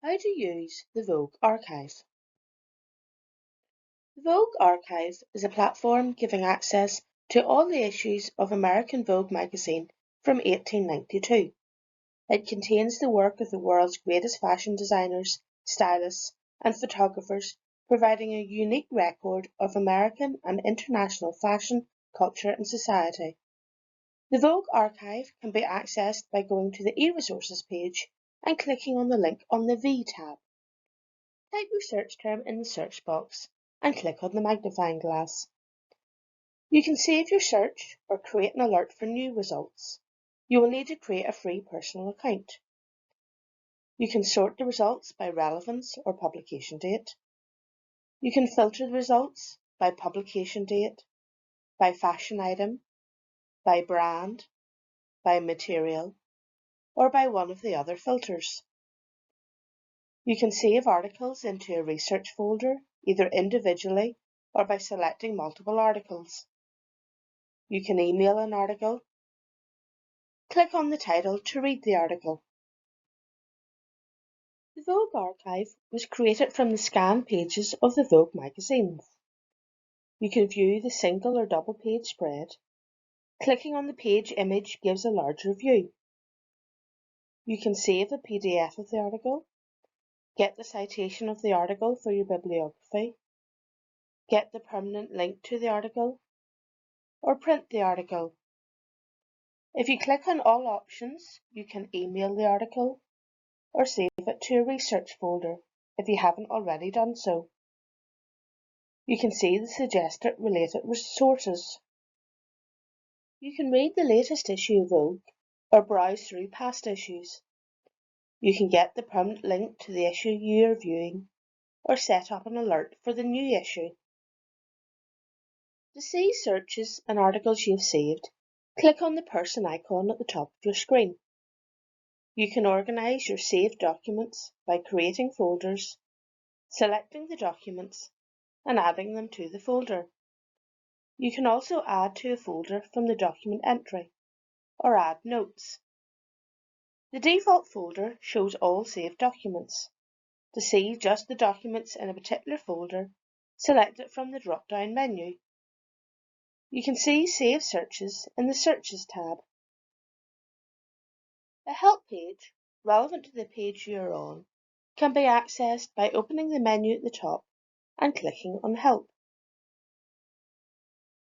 How to use the Vogue Archive. The Vogue Archive is a platform giving access to all the issues of American Vogue magazine from 1892. It contains the work of the world's greatest fashion designers, stylists, and photographers, providing a unique record of American and international fashion, culture, and society. The Vogue Archive can be accessed by going to the e-resources page and clicking on the link on the V tab. Type your search term in the search box and click on the magnifying glass. You can save your search or create an alert for new results. You will need to create a free personal account. You can sort the results by relevance or publication date. You can filter the results by publication date, by fashion item, by brand, by material, or by one of the other filters. You can save articles into a research folder, either individually or by selecting multiple articles. You can email an article. Click on the title to read the article. The Vogue Archive was created from the scanned pages of the Vogue magazines. You can view the single or double page spread. Clicking on the page image gives a larger view. You can save a PDF of the article, get the citation of the article for your bibliography, get the permanent link to the article, or print the article. If you click on all options, you can email the article or save it to a research folder if you haven't already done so. You can see the suggested related sources. You can read the latest issue of Vogue or browse through past issues. You can get the permanent link to the issue you are viewing or set up an alert for the new issue. To see searches and articles you've saved, click on the person icon at the top of your screen. You can organise your saved documents by creating folders, selecting the documents, and adding them to the folder. You can also add to a folder from the document entry, or add notes. The default folder shows all saved documents. To see just the documents in a particular folder, select it from the drop-down menu. You can see Save Searches in the Searches tab. A help page, relevant to the page you are on, can be accessed by opening the menu at the top and clicking on Help.